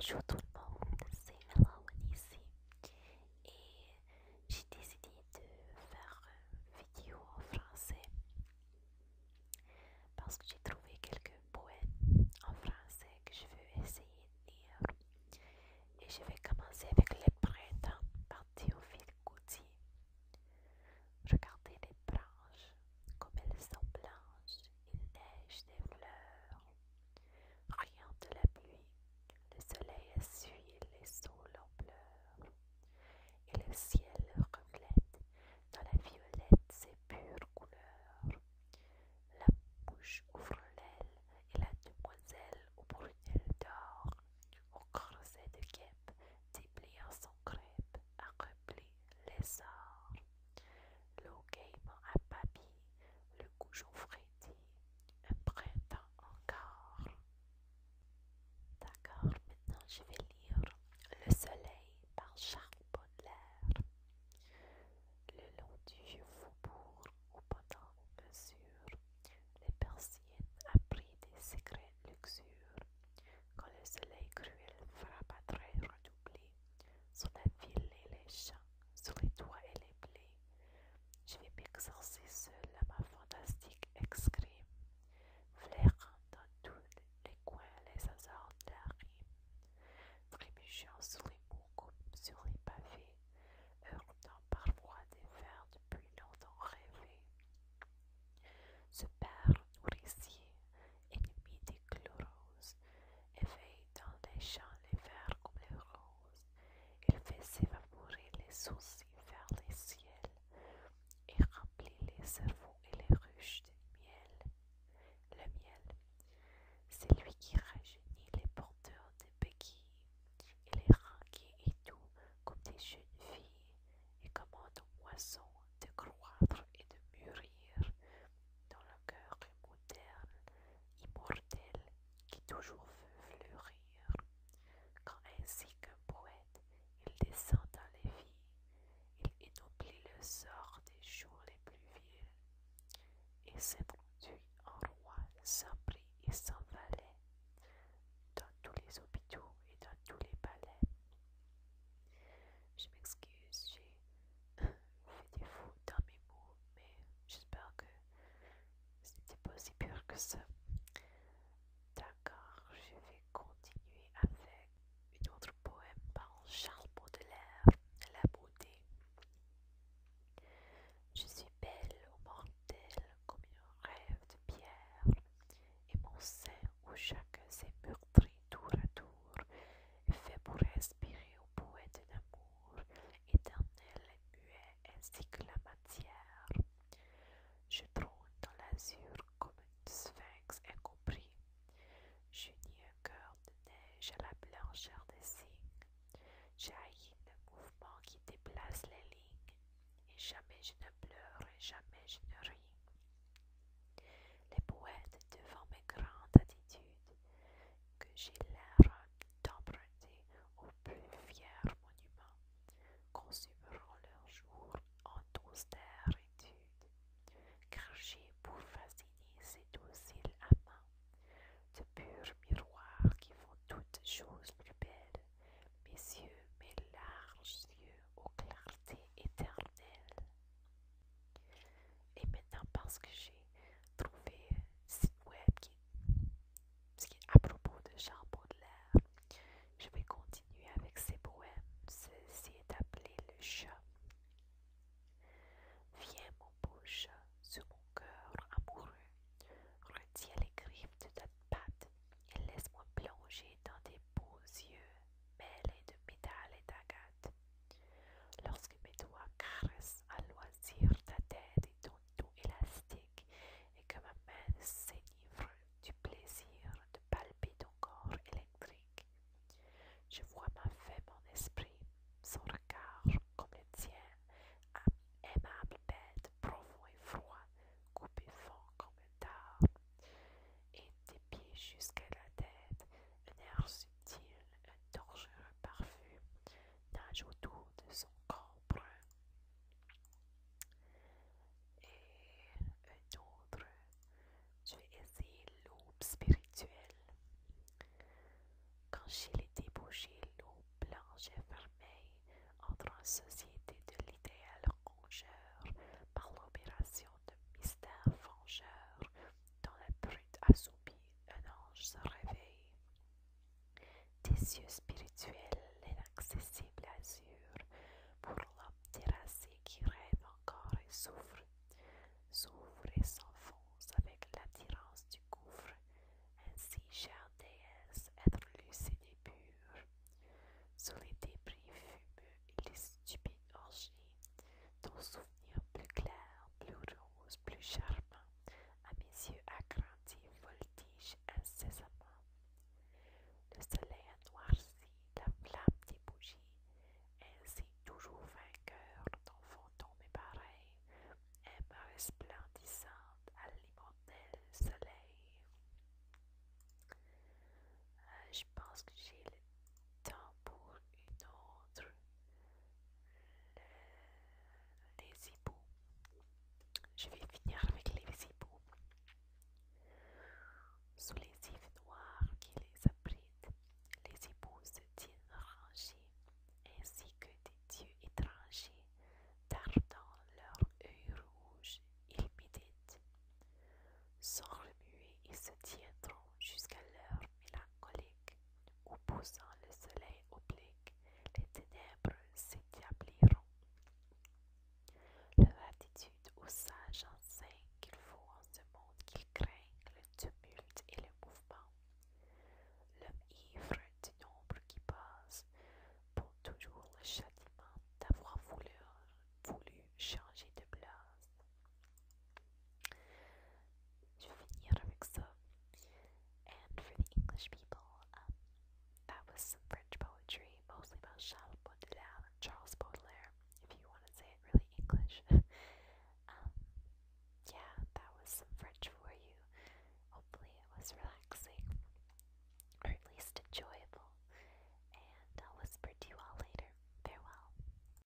Bonjour tout le monde, c'est Mélanie ici et j'ai décidé de faire une vidéo en français parce que j'ai trouvé quelques poèmes en français que je veux essayer de lire et je vais commencer avec Le Printemps par Théophile Gautier. Regardez les branches comme elles sont blanches, il neige des fleurs, riant de la pluie. Le soleil essuie les saules en pleurs, et le ciel reflète dans la violette ses pures couleurs. La mouche ouvre l'aile, et la demoiselle aux prunelles d'or, au corset de guêpe, dépliant son crêpe, a repli l'essor. L'eau gaiement apabie, le goujon frétille, un printemps encore. D'accord, maintenant je vais lire Le Soleil par Charles Baudelaire. Le long du vieux faubourg, au pendant aux mesures, les persiennes apprit des secrets luxures. Quand le soleil cruel frappe à traits redoublés sur la ville et les champs, sur les toits et les blés, je vais m'exercer seul à ma fantastique escrime, flairant dans tous les coins les hasards de la rime, trébuchant sur les mots comme sur les pavés, heurtant parfois des vers depuis longtemps rêvés. Ce père nourricier, ennemi des chloroses, éveille dans les champs les vers comme les roses. Il fait s'évaporer les sourcils vers les ciels et remplit les cerveaux et les ruches de miel. Le miel, c'est lui qui rajeunit les porteurs de béquilles et les rend gais et doux comme des jeunes filles et commande aux moissons de croître et de mûrir dans le cœur moderne, immortel, qui toujours veut fleurir. Quand ainsi qu'un poète, il descend dans les vies, il ennoblit le sort des jours les plus vils, et s'introduit en roi sans prix et sans valet, dans tous les hôpitaux et dans tous les palais. Je m'excuse, j'ai fait des fautes dans mes mots, mais j'espère que ce n'était pas si pire que ça. D'accord, je vais continuer avec une autre poème par Charles Baudelaire, La beauté. Je suis belle aux mortels comme un rêve de pierre, et mon sein où chacun s'est meurtri tour à tour est fait pour respirer au poète d'amour, éternel et muet ainsi que la matière. Je trône dans l'azur comme une sphinx incompris. J'unis un cœur de neige à la blancheur des cygnes. J'haïs le mouvement qui déplace les lignes, et jamais je ne pleure et jamais je ne ris. Les poètes, devant mes grandes attitudes, que j'ai l'air d'emprunter aux plus fiers monuments, consumeront leurs jours en d'austère étude, car j'ai pour fasciner ces dociles amants, de purs miroirs qui font toutes choses plus belles, mes yeux, mes larges yeux aux clartés éternelles. Et société de l'idéal rongeur par l'opération de mystère vengeur. Dans la brute assoupie, un ange se réveille. Des yeux spirituels, l'inaccessible azur, pour l'homme terrassé qui rêve encore et s'ouvre et s'enfonce avec l'attirance du gouffre. Ainsi, chère déesse, être lucide et pure. Sous les débris fumeux et les stupides orgies, ton souvenir plus clair, plus rose, plus charmant, à mes yeux agrandis, voltige incessamment. Le soleil a noirci la flamme des bougies, ainsi toujours vainqueur, ton fantôme est pareil, âme resplendissante à l'immortel soleil. Je pense que j'ai le temps pour une autre. Les hiboux. Je vais finir avec les hiboux. Sous les ifs noirs qui les abritent, les hiboux se tiennent rangés, ainsi que des dieux étrangers, dardant leurs œils rouges, ils méditent. Sans remuer, ils se tiendront jusqu'à l'heure mélancolique, où poussant le soleil oblique, les ténèbres s'établiront. Leur attitude aux sages enseigne qu'il faut en ce monde qu'ils craignent le tumulte et le mouvement. L'homme ivre du nombre qui passe pour toujours le châtiment d'avoir voulu changer de place. Je vais finir avec ça. And for the English people, that was some French poetry, mostly about Charles Baudelaire and Charles Baudelaire, if you want to say it really English. Yeah, that was some French for you. Hopefully it was relaxing.